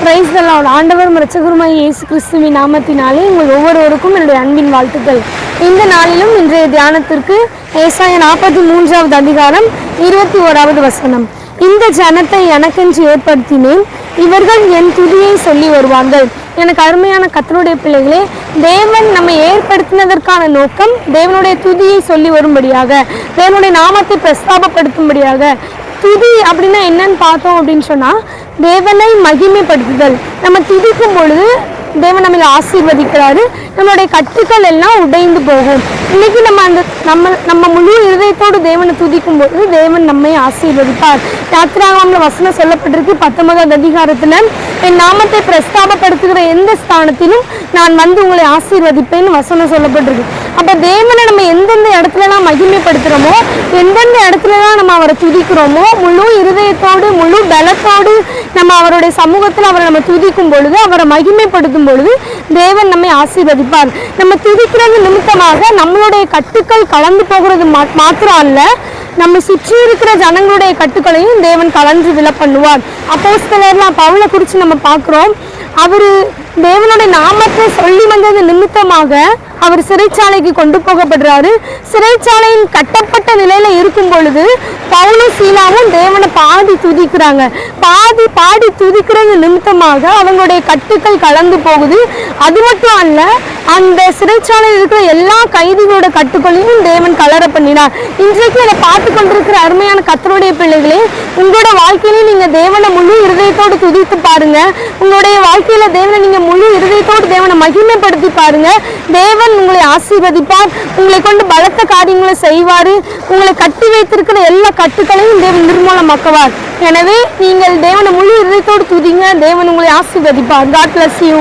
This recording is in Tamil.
Praise the Lord. ஆண்டவர் இரட்சகருமாய் இயேசு கிறிஸ்துவின் நாமத்தினாலே உங்கள் ஒவ்வொருவருக்கும் என்னுடைய அன்பின் வாழ்த்துக்கள். இந்த நாளிலும் இன்றைய தியானத்திற்கு ஏசாயா 43வது அதிகாரம் 21வது வசனம். இந்த ஜனத்தை எனக்கென்று ஏற்படுத்தினேன், இவர்கள் என் துதியை சொல்லி வருவார்கள். எனக்கு அருமையான கர்த்தருடைய பிள்ளைகளே, தேவன் நம்மை ஏற்படுத்தினதற்கான நோக்கம் தேவனுடைய துதியை சொல்லி வரும்படியாக, தேவனுடைய நாமத்தை பிரஸ்தாபப்படுத்தும்படியாக. துதி அப்படின்னா என்னன்னு பார்த்தோம் அப்படின்னு சொன்னால், தேவனை மகிமைப்படுத்துதல். நம்ம துதிக்கும் பொழுது தேவன் நம்மளை ஆசீர்வதிக்கிறாரு, நம்மளுடைய கட்டுக்கள் எல்லாம் உடைந்து போகும். இன்னைக்கு நம்ம முழு இருதயத்தோடு தேவனை துதிக்கும் போது தேவன் நம்மை ஆசீர்வதிப்பார். யாத்திராகமம்ல வசனம் சொல்லப்பட்டிருக்கு 19வது அதிகாரத்துல, என் நாமத்தை பிரஸ்தாபப்படுத்துகிற எந்த ஸ்தானத்திலும் நான் வந்து உங்களை ஆசீர்வதிப்பேன்னு வசனம் சொல்லப்பட்டிருக்கு. அப்ப தேவனை நம்ம எந்தெந்த இடத்துலலாம் மகிமைப்படுத்துறோமோ, எந்தெந்த இடத்துலலாம் நம்ம அவரை துதிக்கிறோமோ, முழு இருதயத்தோடு முழு பலத்தோடு நம்ம அவருடைய சமூகத்தில் அவரை நம்ம துதிக்கும் பொழுது, அவரை மகிமைப்படுத்தும் பொழுது தேவன் நம்மை ஆசீர்வதிப்பார். நம்ம துதிக்கிறது நிமித்தமாக நம்மளுடைய கட்டுக்கள் கலந்து போகிறது மாத்திரம் அல்ல, நம்ம சுற்றி இருக்கிற ஜனங்களுடைய கட்டுக்களையும் தேவன் கலந்து விழ பண்ணுவார். அப்போஸ்தலர்லாம் பவுலை குறித்து நம்ம பார்க்குறோம். அவர் தேவனுடைய நாமத்தை சொல்லி வந்தது நிமித்தமாக அவர் சிறைச்சாலைக்கு கொண்டு போகப்படுறாரு. சிறைச்சாலையின் கட்டப்பட்ட நிலையில இருக்கும் பொழுது பவுலும் சீலாவும் தேவனை பாடி துதிக்கிறாங்க. பாடி துதிக்கிறது நிமித்தமாக அவங்களுடைய கட்டுக்கள் கலந்து போகுது. அது மட்டும் அல்ல, அந்த சிறைச்சாலையில் இருக்கிற எல்லா கைதிகளோட கட்டுக்களையும் தேவன் கலர பண்ணினார். இன்றைக்கு அதை பார்த்து கொண்டிருக்கிற அருமையான கர்த்தருடைய பிள்ளைகளே, உங்களோட வாழ்க்கையில நீங்க தேவனை முழு இருதயத்தோடு துதித்து பாருங்க. உங்களுடைய வாழ்க்கையில தேவனை நீங்க முழு இருதயத்தோடு தேவனை மகிமைப்படுத்தி பாருங்க. தேவன் உங்களை ஆசீர்வதிப்பார், உங்களை கொண்டு பலத்த காரியங்களை செய்வாரு. உங்களை கட்டி வைத்திருக்கிற எல்லா கட்டுக்களையும் தேவன் நிர்மூலமாக்குவார். எனவே நீங்கள் தேவனை முழு இருதயத்தோடு துதிங்க, தேவன் உங்களை ஆசீர்வதிப்பார். God bless you.